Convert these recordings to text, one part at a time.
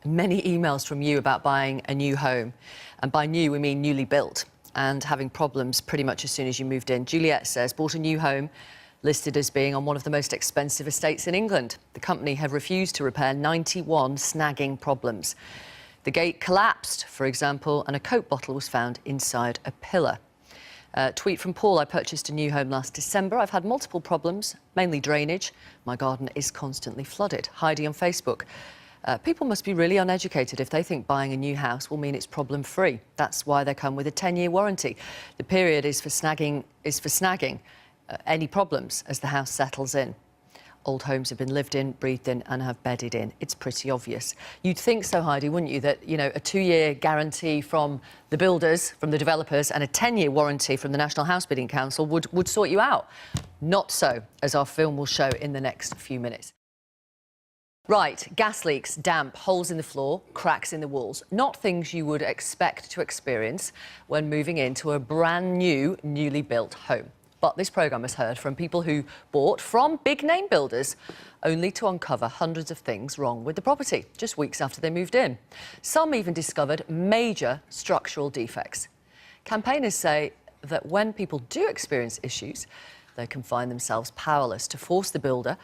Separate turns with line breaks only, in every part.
Many emails from you about buying a new home. And by new, we mean newly built and having problems pretty much as soon as you moved in. Juliet says bought a new home listed as being on one of the most expensive estates in England. The company had refused to repair 91 snagging problems. The gate collapsed, for example, and a Coke bottle was found inside a pillar. Tweet from Paul: I purchased a new home last December. I've had multiple problems, mainly drainage. My garden is constantly flooded. Heidi on Facebook: people must be really uneducated if they think buying a new house will mean it's problem-free. That's why they come with a 10-year warranty. The period is for snagging any problems as the house settles in. Old homes have been lived in, breathed in and have bedded in. It's pretty obvious. You'd think so, Heidi, wouldn't you, that, you know, a 2-year guarantee from the builders, from the developers, and a 10-year warranty from the National House Bidding Council would sort you out. Not so, as our film will show in the next few minutes. Right, gas leaks, damp, holes in the floor, cracks in the walls. Not things you would expect to experience when moving into a brand new, newly built home. But this programme has heard from people who bought from big-name builders only to uncover hundreds of things wrong with the property just weeks after they moved in. Some even discovered major structural defects. Campaigners say that when people do experience issues, they can find themselves powerless to force the builder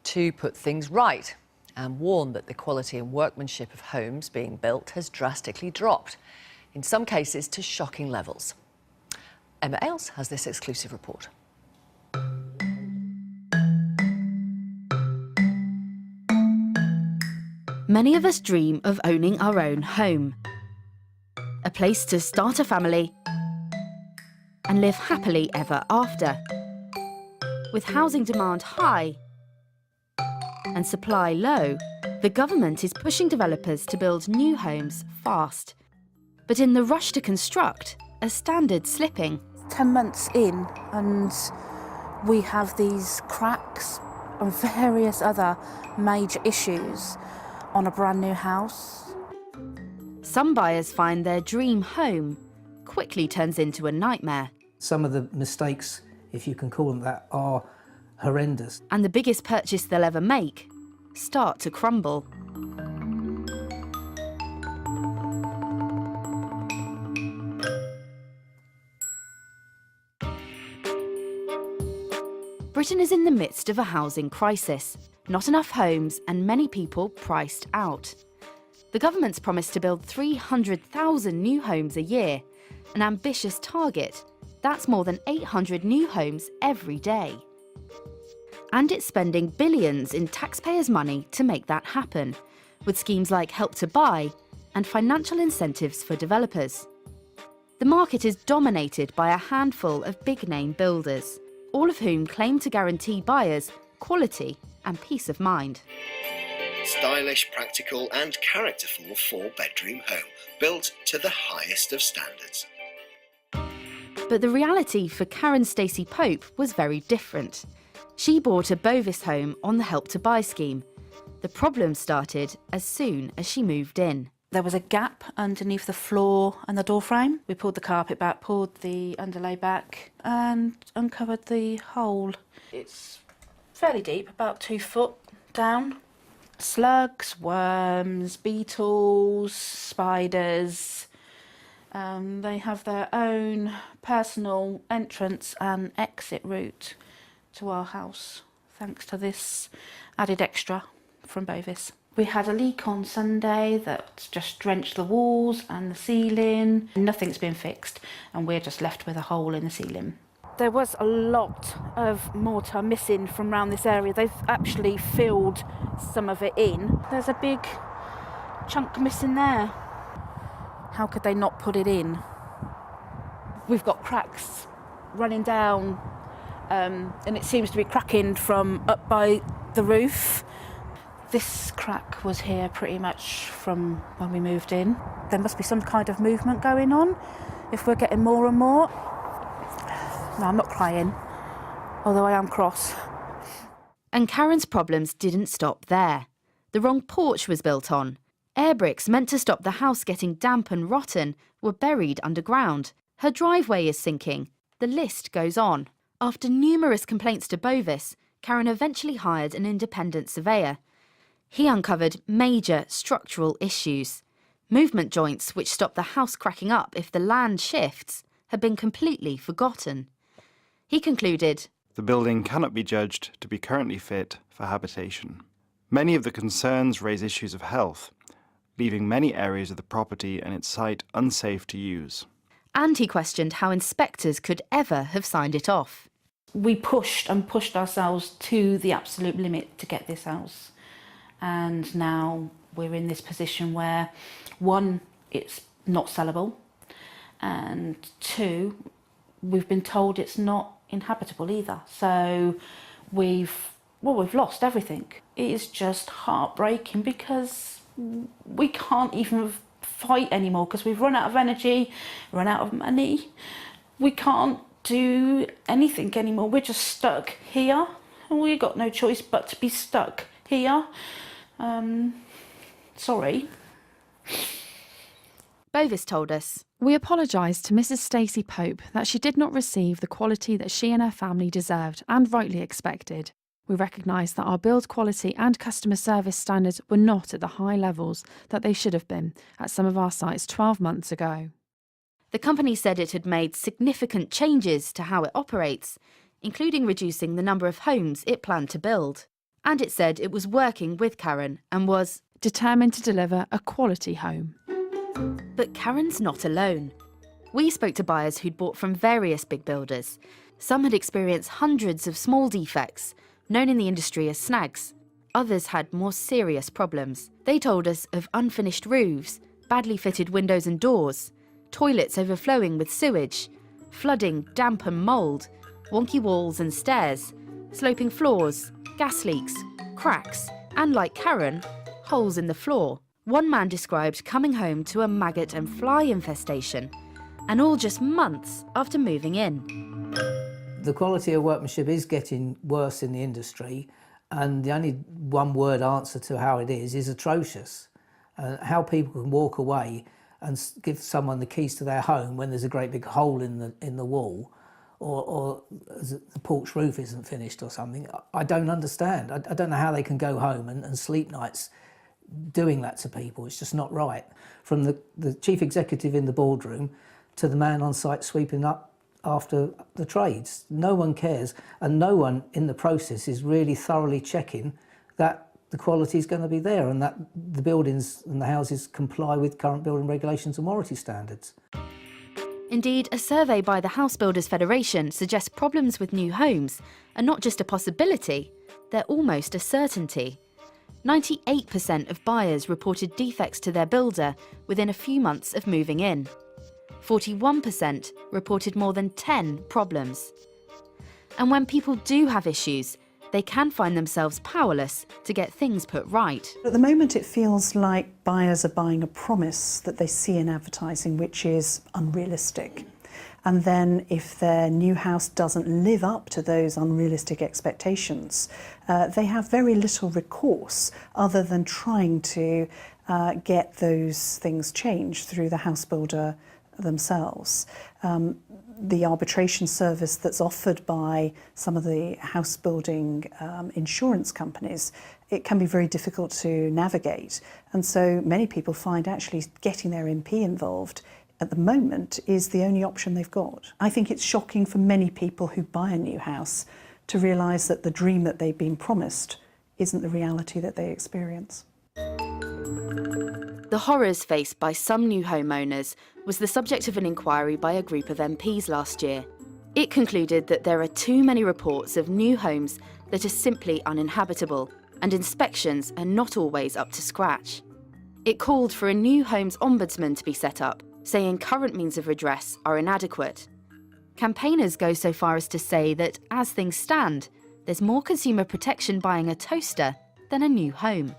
to put things right, and warn that the quality and workmanship of homes being built has drastically dropped, in some cases to shocking levels. Emma Ailes has this exclusive report.
Many of us dream of owning our own home. A place to start a family and live happily ever after. With housing demand high and supply low, the government is pushing developers to build new homes fast. But in the rush to construct, a standard's slipping.
10 months in and we have these cracks and various other major issues on a brand new house.
Some buyers find their dream home quickly turns into a nightmare.
Some of the mistakes, if you can call them that, are horrendous.
And the biggest purchase they'll ever make start to crumble. Britain is in the midst of a housing crisis. Not enough homes and many people priced out. The government's promised to build 300,000 new homes a year, an ambitious target. That's more than 800 new homes every day. And it's spending billions in taxpayers' money to make that happen, with schemes like Help to Buy and financial incentives for developers. The market is dominated by a handful of big-name builders, all of whom claim to guarantee buyers quality and peace of mind.
Stylish, practical and characterful 4-bedroom home, built to the highest of standards.
But the reality for Karen Stacey Pope was very different. She bought a Bovis home on the Help to Buy scheme. The problem started as soon as she moved in.
There was a gap underneath the floor and the door frame. We pulled the carpet back, pulled the underlay back and uncovered the hole. It's fairly deep, about 2 foot down. Slugs, worms, beetles, spiders. They have their own personal entrance and exit route to our house, thanks to this added extra from Bovis. We had a leak on Sunday that just drenched the walls and the ceiling. Nothing's been fixed and we're just left with a hole in the ceiling. There was a lot of mortar missing from around this area. They've actually filled some of it in. There's a big chunk missing there. How could they not put it in? We've got cracks running down and it seems to be cracking from up by the roof. This crack was here pretty much from when we moved in. There must be some kind of movement going on if we're getting more and more. No, I'm not crying, although I am cross.
And Karen's problems didn't stop there. The wrong porch was built on. Air bricks meant to stop the house getting damp and rotten were buried underground. Her driveway is sinking. The list goes on. After numerous complaints to Bovis, Karen eventually hired an independent surveyor. He uncovered major structural issues. Movement joints which stop the house cracking up if the land shifts had been completely forgotten. He concluded,
"The building cannot be judged to be currently fit for habitation. Many of the concerns raise issues of health, leaving many areas of the property and its site unsafe to use."
And he questioned how inspectors could ever have signed it off.
We pushed and pushed ourselves to the absolute limit to get this house. And now we're in this position where, one, it's not sellable, and two, we've been told it's not inhabitable either. So we've lost everything. It is just heartbreaking because we can't even fight anymore because we've run out of energy, run out of money. We can't do anything anymore. We're just stuck here, and we've got no choice but to be stuck here. Sorry.
Bovis told us,
"We apologise to Mrs Stacey Pope that she did not receive the quality that she and her family deserved and rightly expected. We recognise that our build quality and customer service standards were not at the high levels that they should have been at some of our sites 12 months ago."
the company said it had made significant changes to how it operates, including reducing the number of homes it planned to build. And it said it was working with Karen and was
determined to deliver a quality home.
But Karen's not alone. We spoke to buyers who'd bought from various big builders. Some had experienced hundreds of small defects, known in the industry as snags. Others had more serious problems. They told us of unfinished roofs, badly fitted windows and doors, toilets overflowing with sewage, flooding, damp and mould, wonky walls and stairs, sloping floors, gas leaks, cracks, and like Karen, holes in the floor. One man described coming home to a maggot and fly infestation, and all just months after moving in.
The quality of workmanship is getting worse in the industry, and the only one-word answer to how it is atrocious. How people can walk away and give someone the keys to their home when there's a great big hole in the wall, or the porch roof isn't finished or something. I don't understand. I don't know how they can go home and sleep nights doing that to people. It's just not right. From the chief executive in the boardroom to the man on site sweeping up after the trades. No one cares, and no one in the process is really thoroughly checking that the quality is going to be there and that the buildings and the houses comply with current building regulations and warranty standards.
Indeed, a survey by the House Builders Federation suggests problems with new homes are not just a possibility, they're almost a certainty. 98% of buyers reported defects to their builder within a few months of moving in. 41% reported more than 10 problems. And when people do have issues, they can find themselves powerless to get things put right.
At the moment it feels like buyers are buying a promise that they see in advertising which is unrealistic. And then if their new house doesn't live up to those unrealistic expectations, they have very little recourse other than trying to get those things changed through the house builder themselves. The arbitration service that's offered by some of the house building insurance companies, it can be very difficult to navigate. And so many people find actually getting their MP involved at the moment is the only option they've got. I think it's shocking for many people who buy a new house to realise that the dream that they've been promised isn't the reality that they experience.
The horrors faced by some new homeowners was the subject of an inquiry by a group of MPs last year. It concluded that there are too many reports of new homes that are simply uninhabitable, and inspections are not always up to scratch. It called for a new homes ombudsman to be set up, saying current means of redress are inadequate. Campaigners go so far as to say that, as things stand, there's more consumer protection buying a toaster than a new home.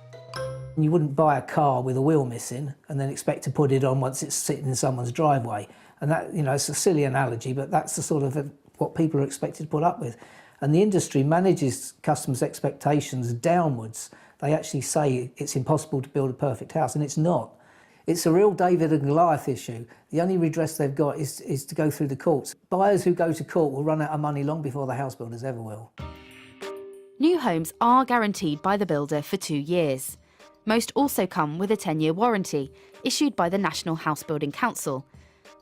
You wouldn't buy a car with a wheel missing and then expect to put it on once it's sitting in someone's driveway. And that, you know, it's a silly analogy, but that's the sort of what people are expected to put up with. And the industry manages customers' expectations downwards. They actually say it's impossible to build a perfect house, and it's not. It's a real David and Goliath issue. The only redress they've got is to go through the courts. Buyers who go to court will run out of money long before the house builders ever will.
New homes are guaranteed by the builder for 2 years. Most also come with a 10-year warranty, issued by the National House Building Council.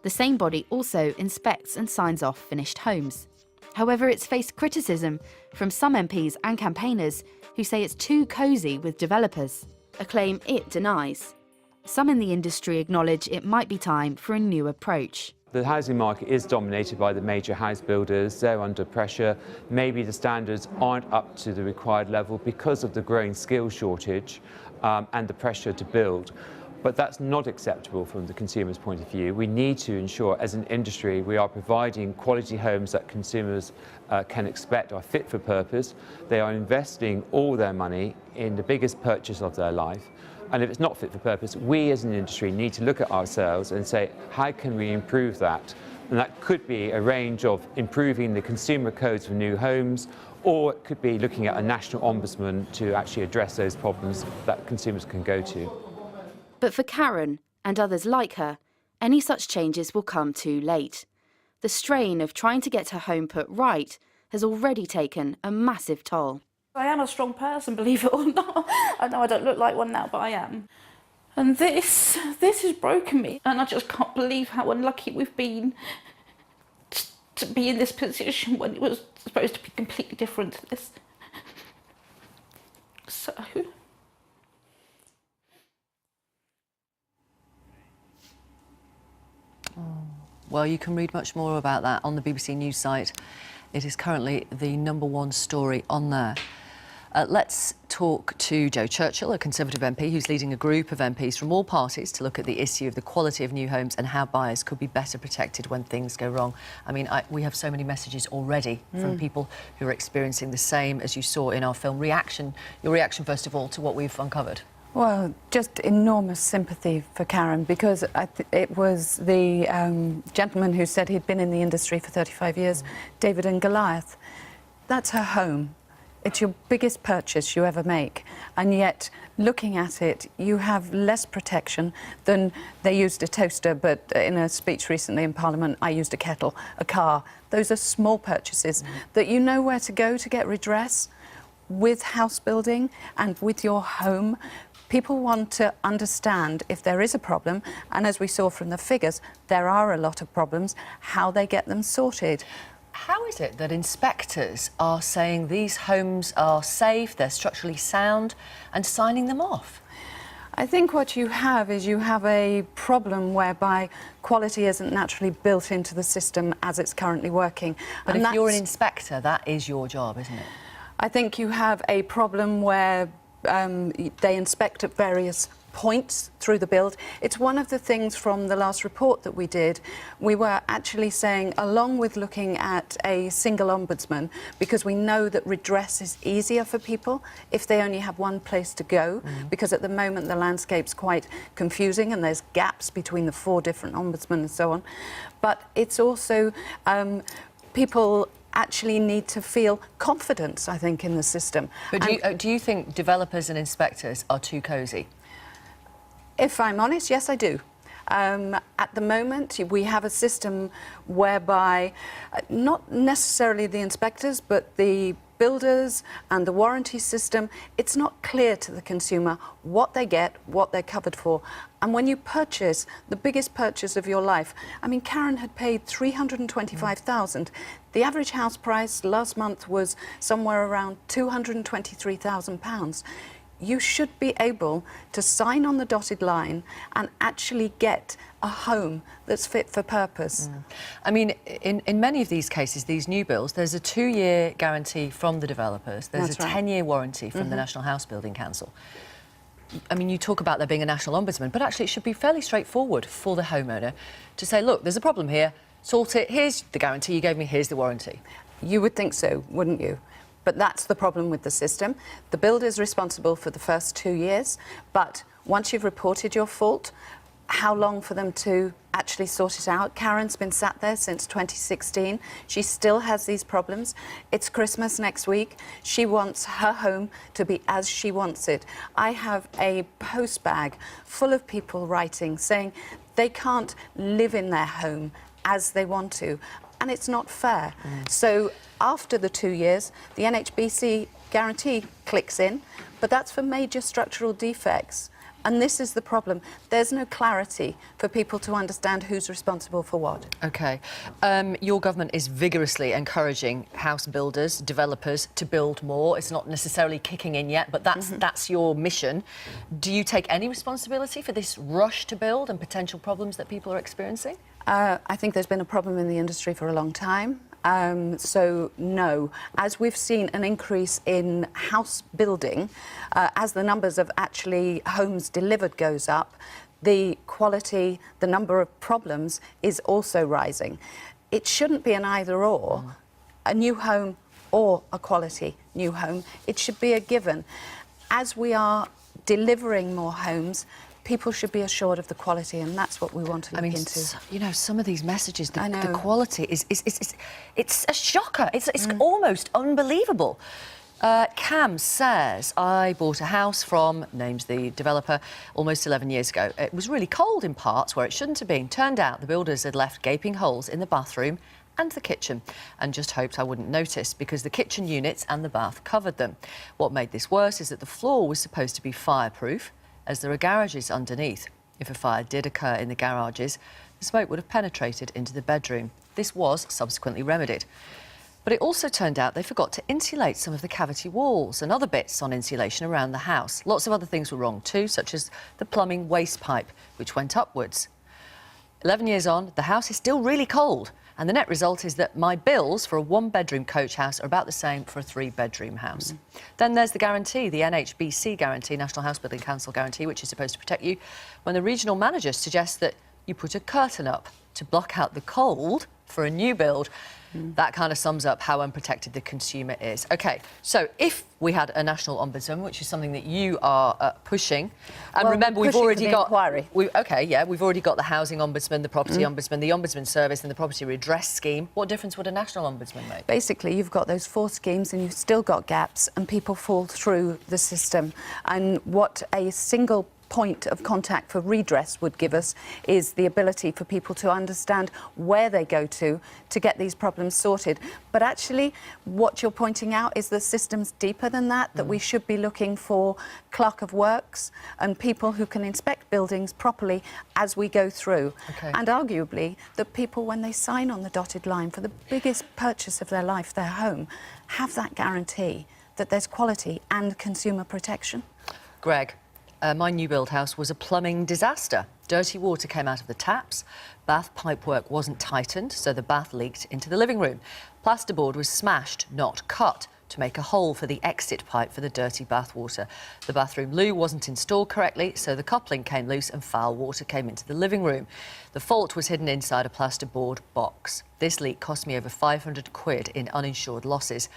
The same body also inspects and signs off finished homes. However, it's faced criticism from some MPs and campaigners who say it's too cosy with developers, a claim it denies. Some in the industry acknowledge it might be time for a new approach.
The housing market is dominated by the major house builders. They're under pressure. Maybe the standards aren't up to the required level because of the growing skills shortage and the pressure to build. But that's not acceptable from the consumer's point of view. We need to ensure, as an industry, we are providing quality homes that consumers can expect are fit for purpose. They are investing all their money in the biggest purchase of their life. And if it's not fit for purpose, we as an industry need to look at ourselves and say, how can we improve that? And that could be a range of improving the consumer codes for new homes, or it could be looking at a national ombudsman to actually address those problems that consumers can go to.
But for Karen, and others like her, any such changes will come too late. The strain of trying to get her home put right has already taken a massive toll.
I am a strong person, believe it or not. I know I don't look like one now, but I am. And this has broken me. And I just can't believe how unlucky we've been to be in this position when it was supposed to be completely different to this. So...
Well, you can read much more about that on the BBC News site. It is currently the #1 story on there. Let's talk to Joe Churchill, a Conservative MP who's leading a group of MPs from all parties to look at the issue of the quality of new homes and how buyers could be better protected when things go wrong. I mean, we have so many messages already from people who are experiencing the same as you saw in our film. Your reaction, first of all, to what we've uncovered.
Well, just enormous sympathy for Karen, because it was the gentleman who said he'd been in the industry for 35 years, David and Goliath. That's her home. It's your biggest purchase you ever make, and yet, looking at it, you have less protection than they used a toaster, but in a speech recently in Parliament, I used a kettle, a car. Those are small purchases that you know where to go to get redress. With house building and with your home, people want to understand if there is a problem, and as we saw from the figures, there are a lot of problems, how they get them sorted.
How is it that inspectors are saying these homes are safe, they're structurally sound, and signing them off?
I think what you have is you have a problem whereby quality isn't naturally built into the system as it's currently working.
But if you're an inspector, that is your job, isn't it?
I think you have a problem where they inspect at various points through the build. It's one of the things from the last report that we did. We were actually saying, along with looking at a single ombudsman, because we know that redress is easier for people if they only have one place to go, because at the moment the landscape's quite confusing and there's gaps between the 4 different ombudsmen and so on. But it's also people actually need to feel confidence, I think, in the system.
But do you think developers and inspectors are too cosy?
If I'm honest, yes, I do. At the moment, we have a system whereby not necessarily the inspectors, but the builders and the warranty system, it's not clear to the consumer what they get, what they're covered for. And when you purchase the biggest purchase of your life, I mean, Karen had paid $325,000. The average house price last month was somewhere around £223,000. You should be able to sign on the dotted line and actually get a home that's fit for purpose.
I mean, in many of these cases, these new builds, there's a 2-year guarantee from the developers. There's
That's
a
right.
10-year warranty from the National House Building Council. I mean, you talk about there being a national ombudsman, but actually it should be fairly straightforward for the homeowner to say, look, there's a problem here, sort it, here's the guarantee you gave me, here's the warranty.
You would think so, wouldn't you? But that's the problem with the system. The builder is responsible for the first 2 years, but once you've reported your fault, how long for them to actually sort it out? Karen's been sat there since 2016. She still has these problems. It's Christmas next week. She wants her home to be as she wants it. I have a post bag full of people writing, saying they can't live in their home as they want to. and it's not fair. So after the 2 years, the NHBC guarantee clicks in, but that's for major structural defects. And this is the problem. There's no clarity for people to understand who's responsible for what.
OK. Your government is vigorously encouraging house builders, developers to build more. It's not necessarily kicking in yet, but that's your mission. Do you take any responsibility for this rush to build and potential problems that people are experiencing?
I think there's been a problem in the industry for a long time. So, no. As we've seen an increase in house building, as the numbers of actually homes delivered goes up, the quality, the number of problems is also rising. It shouldn't be an either-or, a new home or a quality new home. It should be a given. As we are delivering more homes, people should be assured of the quality, and that's what we want to look into.
You know, some of these messages, the quality it's a shocker. It's almost unbelievable. Cam says, I bought a house from, names the developer, almost 11 years ago. It was really cold in parts where it shouldn't have been. Turned out the builders had left gaping holes in the bathroom and the kitchen, and just hoped I wouldn't notice because the kitchen units and the bath covered them. What made this worse is that the floor was supposed to be fireproof, as there are garages underneath. If a fire did occur in the garages, the smoke would have penetrated into the bedroom. This was subsequently remedied. But it also turned out they forgot to insulate some of the cavity walls and other bits on insulation around the house. Lots of other things were wrong too, such as the plumbing waste pipe, which went upwards. 11 years on, the house is still really cold, and the net result is that my bills for a one-bedroom coach house are about the same for a three-bedroom house. Then there's the guarantee, the NHBC guarantee, National House Building Council guarantee, which is supposed to protect you when the regional manager suggests that you put a curtain up to block out the cold for a new build. That kind of sums up how unprotected the consumer is. OK, so if we had a national ombudsman, which is something that you are pushing, and
well,
remember we've already got...
inquiry.
We've already got the housing ombudsman, the property ombudsman, the ombudsman service and the property redress scheme. What difference would a national ombudsman make?
Basically, you've got those 4 schemes and you've still got gaps and people fall through the system. And what a single point of contact for redress would give us is the ability for people to understand where they go to get these problems sorted. But actually, what you're pointing out is the system's deeper than that, that we should be looking for clerk of works and people who can inspect buildings properly as we go through. And arguably, that people, when they sign on the dotted line for the biggest purchase of their life, their home, have that guarantee that there's quality and consumer protection.
Greg, my new build house was a plumbing disaster. Dirty water came out of the taps, bath pipework wasn't tightened, so the bath leaked into the living room. Plasterboard was smashed, not cut, to make a hole for the exit pipe for the dirty bath water. The bathroom loo wasn't installed correctly, so the coupling came loose and foul water came into the living room. The fault was hidden inside a plasterboard box. This leak cost me over 500 quid in uninsured losses.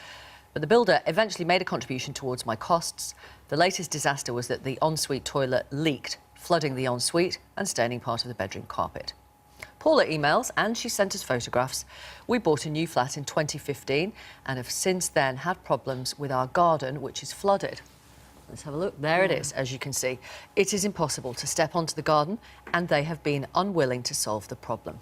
But the builder eventually made a contribution towards my costs. The latest disaster was that the ensuite toilet leaked, flooding the ensuite and staining part of the bedroom carpet. Paula emails and she sent us photographs. We bought a new flat in 2015 and have since then had problems with our garden, which is flooded. Let's have a look. There it is, as you can see. It is impossible to step onto the garden and they have been unwilling to solve the problem.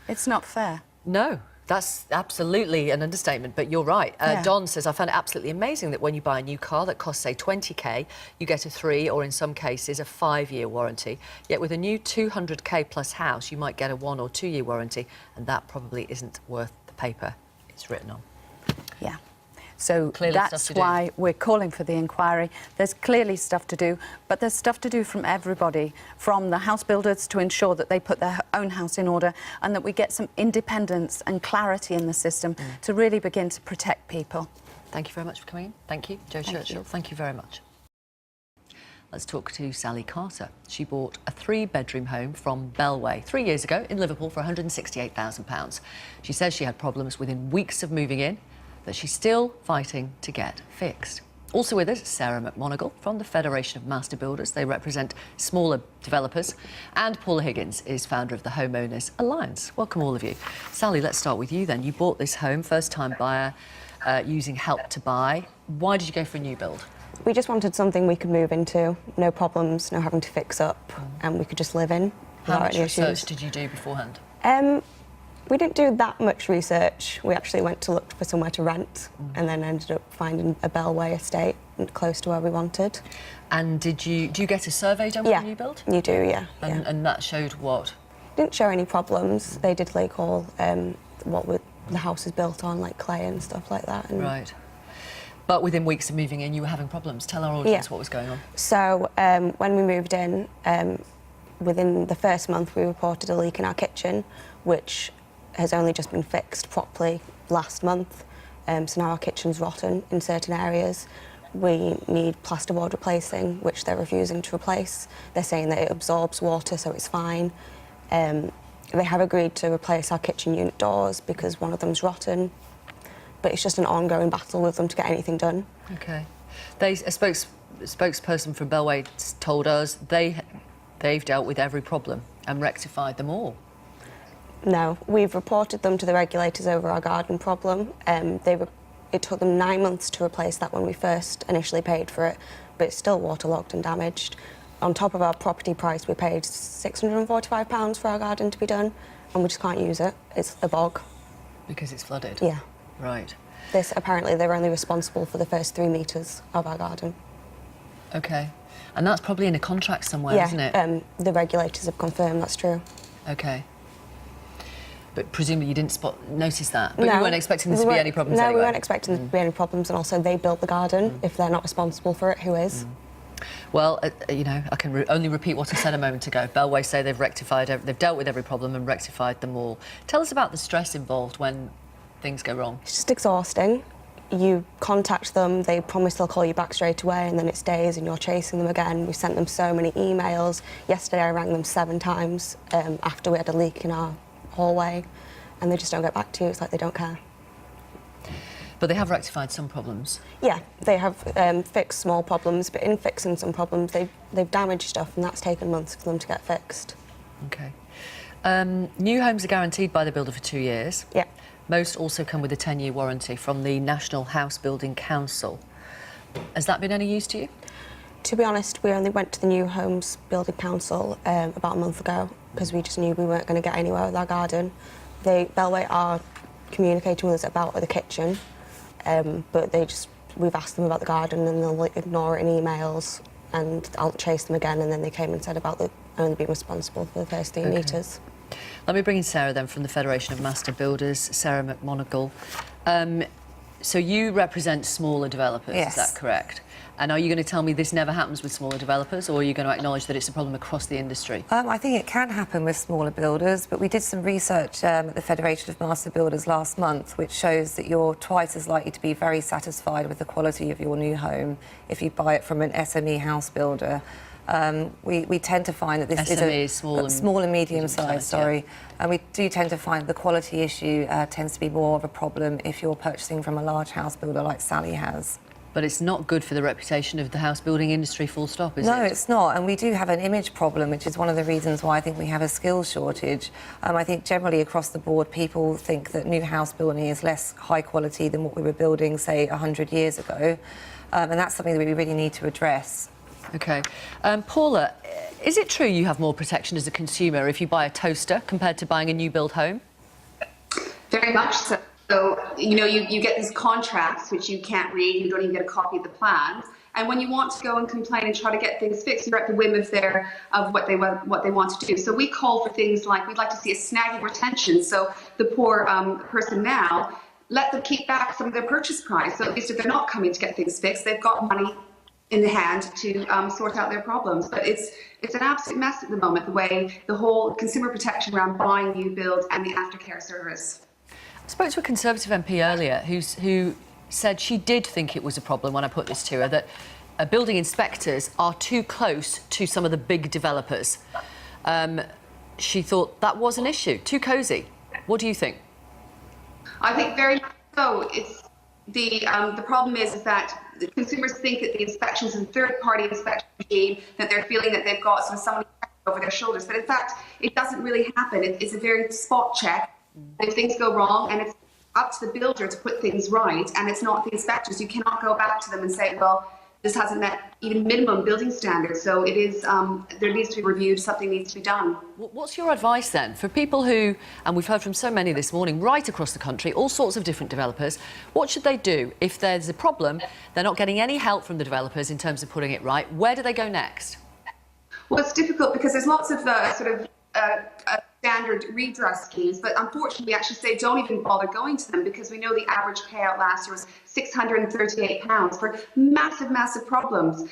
It's not fair.
No. That's absolutely an understatement, but you're right. Don says, I found it absolutely amazing that when you buy a new car that costs, say, 20k, you get a 3 or in some cases a 5-year warranty. Yet with a new 200k plus house, you might get a 1 or 2 year warranty, and that probably isn't worth the paper it's written on.
Yeah. So
Clearly
that's why we're calling for the inquiry. There's clearly stuff to do, but there's stuff to do from everybody, from the house builders to ensure that they put their own house in order and that we get some independence and clarity in the system to really begin to protect people.
Thank you very much for coming in. Thank you, Jo Churchill. Thank you very much. Let's talk to Sally Carter. She bought a 3-bedroom home from Bellway 3 years ago in Liverpool for £168,000. She says she had problems within weeks of moving in that she's still fighting to get fixed. Also with us, Sarah McMonigal from the Federation of Master Builders. They represent smaller developers. And Paula Higgins is founder of the Homeowners Alliance. Welcome, all of you. Sally, let's start with you then. You bought this home, first-time buyer, using Help to Buy. Why did you go for a new build?
We just wanted something we could move into, no problems, no having to fix up, and we could just live in
How
without
much
any
research
issues.
did you do beforehand?
We didn't do that much research. We actually went to look for somewhere to rent and then ended up finding a Bellway estate close to where we wanted.
And do you get a survey done with a new build?
You do, yeah.
And that showed what?
Didn't show any problems. They did like all what the house is built on, like clay and stuff like that. And
right. But within weeks of moving in, you were having problems. Tell our audience what was going on.
So when we moved in, within the first month, we reported a leak in our kitchen, which has only just been fixed properly last month. So now our kitchen's rotten in certain areas. We need plasterboard replacing, which they're refusing to replace. They're saying that it absorbs water, so it's fine. They have agreed to replace our kitchen unit doors because one of them's rotten, but it's just an ongoing battle with them to get anything done.
Okay. A spokesperson from Bellway told us they've dealt with every problem and rectified them all.
No, we've reported them to the regulators over our garden problem. It took them 9 months to replace that when we first initially paid for it, but it's still waterlogged and damaged. On top of our property price, we paid £645 for our garden to be done, and we just can't use it. It's a bog.
Because it's flooded?
Yeah.
Right.
Apparently, they're only responsible for the first 3 metres of our garden.
OK. And that's probably in a contract somewhere, isn't it?
Yeah, the regulators have confirmed that's true.
OK. But presumably you didn't notice that? But you weren't expecting there to be any problems anyway?
No, we weren't expecting there to be any problems, and also they built the garden. If they're not responsible for it, who is?
Well, you know, I can only repeat what I said a moment ago. Bellway say they've dealt with every problem and rectified them all. Tell us about the stress involved when things go wrong.
It's just exhausting. You contact them, they promise they'll call you back straight away, and then it's days and you're chasing them again. We sent them so many emails. Yesterday I rang them 7 times after we had a leak in our hallway, and they just don't get back to you. It's like they don't care.
But they have rectified some problems.
Yeah, they have fixed small problems, but in fixing some problems, they've damaged stuff, and that's taken months for them to get fixed.
OK. New homes are guaranteed by the builder for 2 years.
Yeah.
Most also come with a 10-year warranty from the National House Building Council. Has that been any use to you?
To be honest, we only went to the New Homes Building Council about a month ago because we just knew we weren't going to get anywhere with our garden. Bellway are communicating with us about the kitchen, but we've asked them about the garden and they'll ignore it in emails, and I'll chase them again, and then they came and said about only being responsible for the first 3 metres.
Let me bring in Sarah then from the Federation of Master Builders, Sarah McMonagle. So you represent smaller developers,
Yes.
Is that correct? And are you going to tell me this never happens with smaller developers, or are you going to acknowledge that it's a problem across the industry?
I think it can happen with smaller builders, but we did some research at the Federation of Master Builders last month, which shows that you're twice as likely to be very satisfied with the quality of your new home if you buy it from an SME house builder. We tend to find that this
SME
is
small and
medium-sized,
yeah.
And we do tend to find the quality issue tends to be more of a problem if you're purchasing from a large house builder like Sally has.
But it's not good for the reputation of the house building industry, full stop, is it?
No, it's not. And we do have an image problem, which is one of the reasons why I think we have a skills shortage. I think generally across the board, people think that new house building is less high quality than what we were building, say, 100 years ago. And that's something that we really need to address.
OK. Paula, is it true you have more protection as a consumer if you buy a toaster compared to buying a new build home?
Very much so. So, you know, you get these contracts which you can't read, you don't even get a copy of the plans. And when you want to go and complain and try to get things fixed, you're at the whim of what they want to do. So we call for things like, we'd like to see a snagging retention. So the poor person now, let them keep back some of their purchase price. So at least if they're not coming to get things fixed, they've got money in the hand to sort out their problems. But it's an absolute mess at the moment, the way the whole consumer protection around buying new builds and the aftercare service.
I spoke to a Conservative MP earlier who said she did think it was a problem when I put this to her, that building inspectors are too close to some of the big developers. She thought that was an issue, too cosy. What do you think?
I think very much so. It's the problem is that the consumers think that the inspections and third-party inspection regime, that they're feeling that they've got sort of somebody over their shoulders. But in fact, it doesn't really happen. It's a very spot check. If things go wrong, and it's up to the builder to put things right, and it's not the inspectors, you cannot go back to them and say, well, this hasn't met even minimum building standards. So it is, there needs to be reviewed, something needs to be done.
What's your advice then for people who, and we've heard from so many this morning, right across the country, all sorts of different developers, what should they do if there's a problem, they're not getting any help from the developers in terms of putting it right? Where do they go next?
Well, it's difficult because there's lots of standard redress schemes, but unfortunately we actually say don't even bother going to them because we know the average payout last year was £638 for massive, massive problems.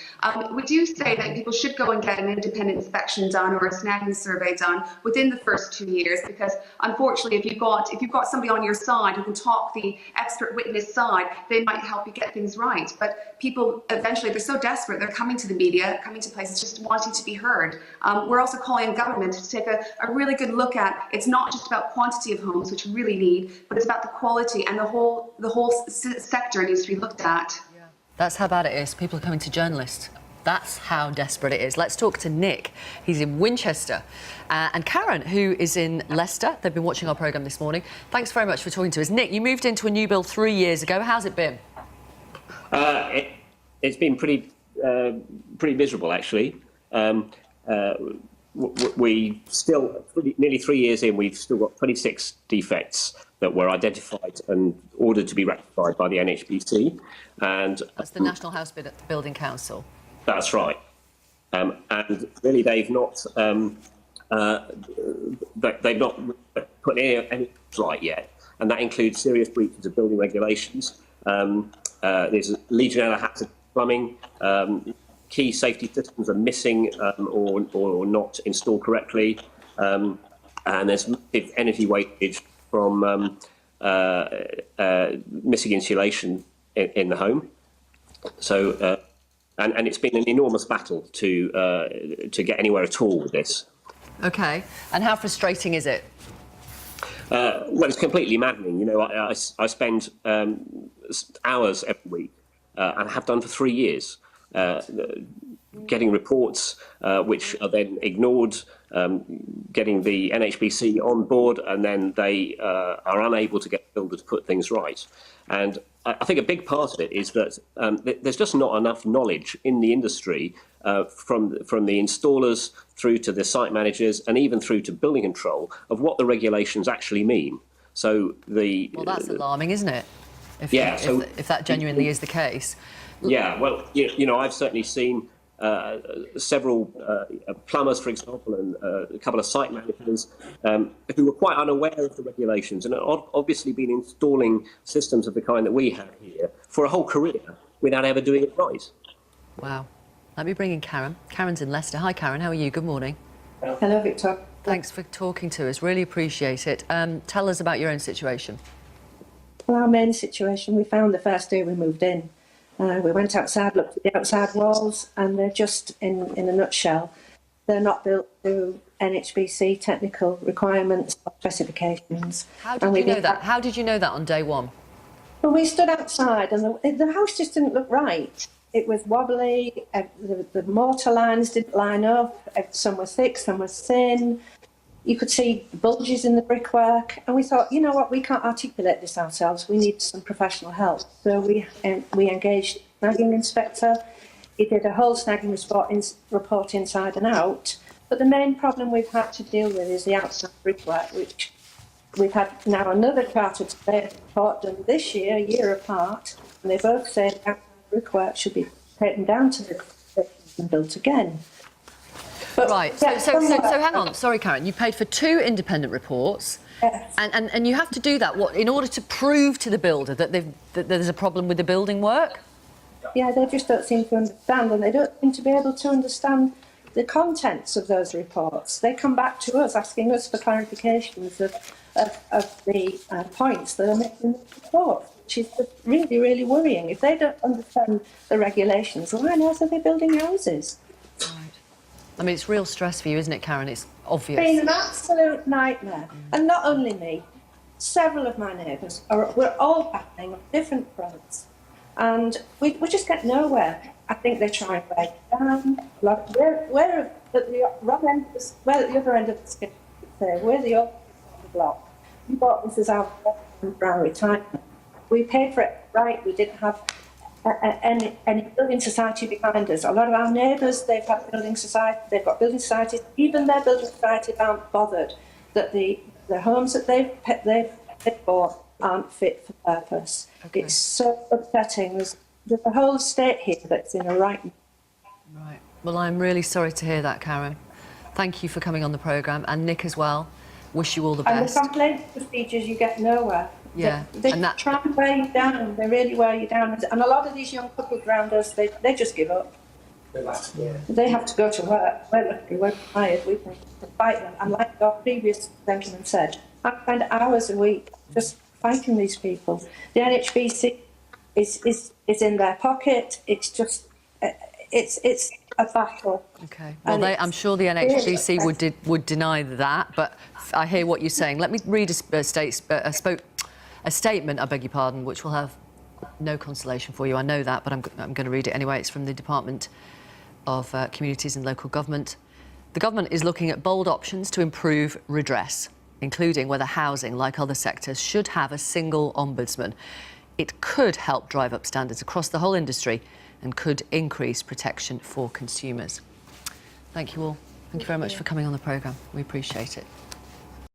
We do say that people should go and get an independent inspection done or a snagging survey done within the first 2 years, because unfortunately if you've got somebody on your side who can talk the expert witness side, they might help you get things right. But people eventually, they're so desperate, they're coming to the media, coming to places just wanting to be heard. We're also calling on government to take a really good look at, it's not just about quantity of homes, which we really need, but it's about the quality, and the whole sector needs to be looked at.
Yeah. That's how bad it is. People are coming to journalists. That's how desperate it is. Let's talk to Nick. He's in Winchester. And Karen, who is in Leicester. They've been watching our programme this morning. Thanks very much for talking to us. Nick, you moved into a new build 3 years ago. How's it been?
It's been pretty miserable, actually. We still, nearly 3 years in, we've still got 26 defects that were identified and ordered to be rectified by the NHBC. And
that's the National House Building Council.
That's right. And really, they've not put any right yet, and that includes serious breaches of building regulations. There's Legionella hazard plumbing. Key safety systems are missing or not installed correctly, and there's massive energy wastage from missing insulation in the home. So, and it's been an enormous battle to get anywhere at all with this.
Okay, and how frustrating is it?
Well, it's completely maddening. You know, I spend hours every week, and have done for 3 years. Getting reports which are then ignored, getting the NHBC on board, and then they are unable to get the builder to put things right. And I think a big part of it is that there's just not enough knowledge in the industry from the installers through to the site managers and even through to building control of what the regulations actually mean. So well,
that's alarming, isn't it? If that genuinely is the case.
Yeah, well, you know, I've certainly seen several plumbers, for example, and a couple of site managers who were quite unaware of the regulations and have obviously been installing systems of the kind that we have here for a whole career without ever doing it right.
Wow. Let me bring in Karen. Karen's in Leicester. Hi, Karen. How are you? Good morning.
Hello, Victor.
Thanks for talking to us. Really appreciate it. Tell us about your own situation.
Well, our main situation, we found the first day we moved in. We went outside, looked at the outside walls, and they're just, in a nutshell, they're not built to NHBC technical requirements or specifications.
How did you know that? How did you know that on day one?
Well, we stood outside, and the house just didn't look right. It was wobbly, the mortar lines didn't line up, some were thick, some were thin. You could see bulges in the brickwork, and we thought, you know what, we can't articulate this ourselves. We need some professional help. So we engaged a snagging inspector. He did a whole snagging report inside and out. But the main problem we've had to deal with is the outside brickwork, which we've had now another chartered surveyor report done this year, a year apart, and they both say the outside brickwork should be taken down to the and built again.
But, right, so hang on, sorry Karen, you paid for 2 independent reports,
yes.
and you have to do that, in order to prove to the builder that there's a problem with the building work?
Yeah, they just don't seem to understand, and they don't seem to be able to understand the contents of those reports. They come back to us asking us for clarifications of the points that are made in the report, which is really, really worrying. If they don't understand the regulations, why on earth are they building houses?
I mean, it's real stress for you, isn't it, Karen? It's obvious.
It's been an absolute nightmare. And not only me, several of my neighbours we're all battling on different fronts. And we just get nowhere. I think they try and break it down. We're at the other end of the scale, we're the other end of the block. We bought this as our retirement. We paid for it right. We didn't have any building society behind us. A lot of our neighbours, they've got building societies. Even their building societies aren't bothered that the homes that they've bought aren't fit for purpose. Okay. It's so upsetting. There's a whole estate here that's in a right.
Right. Well, I'm really sorry to hear that, Karen. Thank you for coming on the programme, and Nick as well. Wish you all the best.
And the complaint procedures, you get nowhere.
Yeah.
They try and wear you down. They really wear you down. And a lot of these young couples around us, they just give up. They have to go to work. We're tired. We can fight them. And like our previous gentleman said, I spend hours a week just fighting these people. The NHBC is in their pocket. It's just, it's a battle.
Okay. Well, I'm sure the NHBC would deny that, but I hear what you're saying. Let me read a statement, I beg your pardon, which will have no consolation for you. I know that, but I'm going to read it anyway. It's from the Department of Communities and Local Government. The government is looking at bold options to improve redress, including whether housing, like other sectors, should have a single ombudsman. It could help drive up standards across the whole industry and could increase protection for consumers. Thank you all. Thank you very much for coming on the programme. We appreciate it.